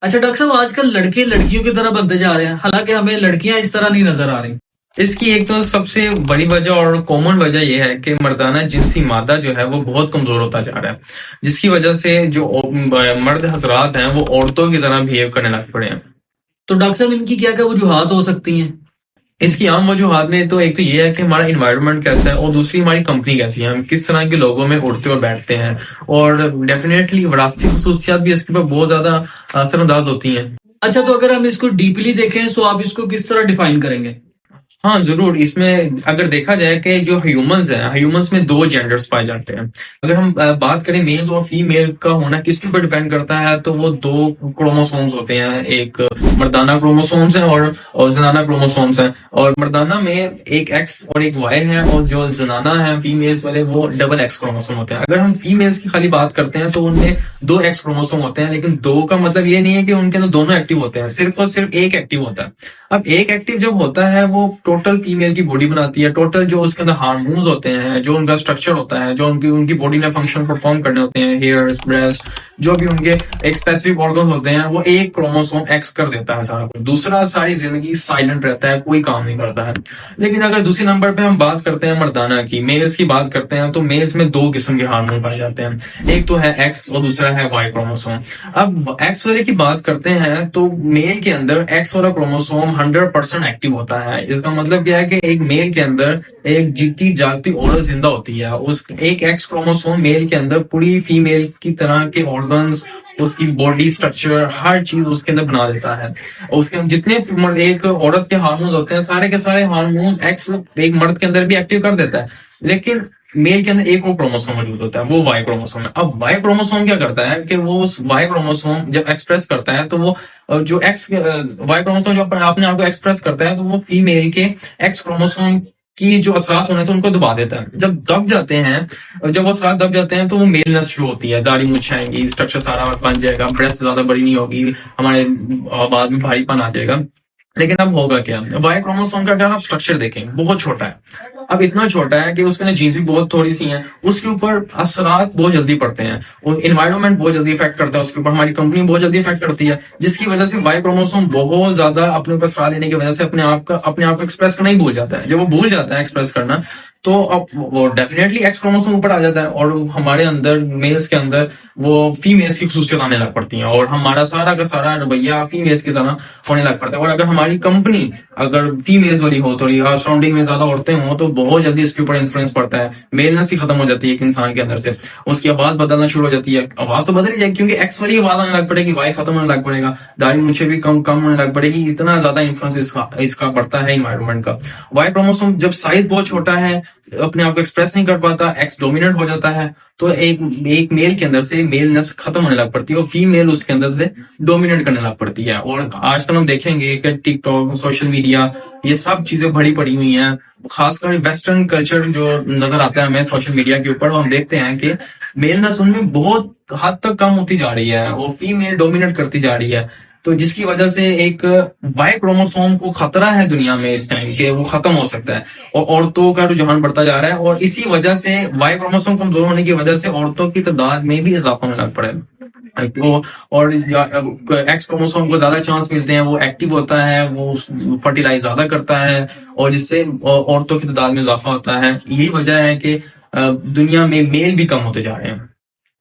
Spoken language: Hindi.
अच्छा डॉक्टर साहब, आजकल लड़के लड़कियों की तरह बनते जा रहे हैं, हालांकि हमें लड़कियां इस तरह नहीं नजर आ रही। इसकी एक तो सबसे बड़ी वजह और कॉमन वजह यह है कि मर्दाना जिनसी मादा जो है वो बहुत कमजोर होता जा रहा है, जिसकी वजह से जो मर्द हजरात हैं वो औरतों की तरह बिहेव करने लग पड़े हैं। तो डॉक्टर साहब, इनकी क्या क्या वजूहात हो सकती हैं? इसकी आम वजूहात में तो एक तो ये है कि हमारा इन्वायरमेंट कैसा है, और दूसरी हमारी कंपनी कैसी है, हम किस तरह के लोगों में उठते और बैठते हैं। और डेफिनेटली विरासती खसूसियात भी इसके ऊपर बहुत ज्यादा असरअंदाज होती हैं। अच्छा, तो अगर हम इसको डीपली देखें तो आप इसको किस तरह डिफाइन करेंगे? हाँ जरूर, इसमें अगर देखा जाए कि जो ह्यूमंस हैं, ह्यूमंस में दो जेंडर्स पाए जाते हैं। अगर हम बात करें मेल और फीमेल का होना किसके ऊपर डिपेंड करता है, तो वो दो क्रोमोसोम्स होते हैं। एक मर्दाना क्रोमोसोम्स है और जनाना क्रोमोसोम्स है। और मर्दाना में एक एक्स और एक वाई है, और जो जनाना है फीमेल्स वाले वो डबल एक्स क्रोमोसोम होते हैं। अगर हम फीमेल्स की खाली बात करते हैं तो उनमें दो एक्स क्रोमोसोम होते हैं, लेकिन दो का मतलब ये नहीं है कि उनके अंदर दोनों एक्टिव होते हैं, सिर्फ और सिर्फ एक एक्टिव होता है। अब एक एक्टिव जब होता है वो टोटल फीमेल की बॉडी बनाती है। टोटल जो उसके अंदर हार्मोन्स होते हैं, जो उनका स्ट्रक्चर होता है, जो उनकी उनकी बॉडी में फंक्शन परफॉर्म करने होते हैं, हेयर्स, ब्रेस्ट, जो भी उनके एक स्पेसिफिक ऑर्गन्स होते हैं, वो एक क्रोमोसोम एक्स कर देता है सारा कुछ। दूसरा सारी जिंदगी साइलेंट रहता है, कोई काम नहीं करता है। लेकिन अगर दूसरे नंबर पे हम बात करते हैं मर्दाना की, मेल्स की बात करते हैं, तो मेल्स में दो किस्म के हार्मोन पाए जाते हैं। एक तो है एक्स और दूसरा है वाई क्रोमोसोम। अब एक्स वाले की बात करते हैं तो मेल के अंदर एक्स वाला क्रोमोसोम 100% एक्टिव होता है। इसका मतलब क्या है कि एक मेल के अंदर एक जीती जागती औरत जिंदा होती है। उस एक एक्स क्रोमोसोम मेल के अंदर पूरी फीमेल की तरह के ऑर्गन्स, उसकी बॉडी स्ट्रक्चर, हर चीज उसके अंदर बना देता है। उसके जितने एक औरत के हार्मोन्स होते हैं, सारे के सारे हार्मोन्स एक्स एक मर्द के अंदर भी एक्टिव कर देता है। लेकिन मेल के अंदर एक वो क्रोमोसोम मौजूद होता है, वो वाई क्रोमोसोम है। अब वाई क्रोमोसोम क्या करता है कि वो उस वाई क्रोमोसोम जब एक्सप्रेस करता है, तो वो जो एक्स वाई क्रोमोसोम जो अपने आप को एक्सप्रेस करता है, तो वो फीमेल के एक्स क्रोमोसोम की जो असरात होने थे उनको दबा देता है। जब दब जाते हैं, जब वो असरात दब जाते हैं, तो वो मेलनेस शुरू होती है। दाढ़ी मूंछ आएंगी, स्ट्रक्चर सारा बन जाएगा, ब्रेस्ट ज्यादा बड़ी नहीं होगी, हमारे बाद में भारीपन आ जाएगा। लेकिन अब होगा क्या, वाई क्रोमोसोम का अगर आप स्ट्रक्चर देखें बहुत छोटा है। अब इतना छोटा है कि उसके अंदर जीन्स भी बहुत थोड़ी सी हैं, उसके ऊपर असरात बहुत जल्दी पड़ते हैं, और इन्वायरमेंट बहुत जल्दी इफेक्ट करता है उसके ऊपर, हमारी कंपनी बहुत जल्दी इफेक्ट करती है, जिसकी वजह से वाई क्रोमोसोम बहुत ज्यादा अपने ऊपर असरा लेने की वजह से अपने आप को एक्सप्रेस करना ही भूल जाता है। जब वो भूल जाता है एक्सप्रेस करना, तो अब वो डेफिनेटली एक्स क्रोमोसोम ऊपर आ जाता है, और हमारे अंदर मेल्स के अंदर वो फीमेल्स की खसूसियत आने लग पड़ती हैं, और हमारा सारा का सारा रवैया फीमेल्स की तरह होने लग पड़ता है। और अगर हमारी कंपनी अगर फीमेल्स वाली हो, थोड़ी सराउंडिंग में ज्यादा औरतें हों, तो बहुत जल्दी इसके ऊपर इन्फ्लुएंस पड़ता है। मेलनेस ही खत्म हो जाती है एक इंसान के अंदर से, उसकी आवाज बदलना शुरू हो जाती है। आवाज तो बदल ही जाएगी, क्योंकि एक्स वाली आवाज आने लग पड़ेगी, वाई खत्म होने लग पड़ेगा, दाढ़ी मूंछे भी कम कम होने लग पड़ेगी। इतना ज्यादा इन्फ्लुएंस इसका पड़ता है इन्वायरमेंट का। वाई क्रोमोसोम जब साइज बहुत छोटा है, अपने आप को एक्सप्रेस नहीं कर पाता, एक्स डोमिनेंट हो जाता है, तो एक मेल के अंदर से मेलनेस खत्म होने लग पड़ती है, और फीमेल उसके अंदर से डोमिनेट करने लग पड़ती है। और आजकल हम देखेंगे कि टिकटॉक, सोशल मीडिया, ये सब चीजें भरी पड़ी हुई हैं। खासकर वेस्टर्न कल्चर जो नजर आता है हमें सोशल मीडिया के ऊपर, हम देखते हैं कि मेलनेस उनमें बहुत हद तक कम होती जा रही है, और फीमेल डोमिनेट करती जा रही है। तो जिसकी वजह से एक वाई क्रोमोसोम को खतरा है दुनिया में इस टाइम के, वो खत्म हो सकता है, और औरतों का रुझान बढ़ता जा रहा है। और इसी वजह से वाई क्रोमोसोम कमजोर होने की वजह से औरतों की तादाद में भी इजाफा होने लग पड़ा है। तो और एक्स क्रोमोसोम को ज्यादा चांस मिलते हैं, वो एक्टिव होता है, वो फर्टिलाइज ज्यादा करता है, और जिससे औरतों की तादाद में इजाफा होता है। यही वजह है कि दुनिया में मेल भी कम होते जा रहे हैं।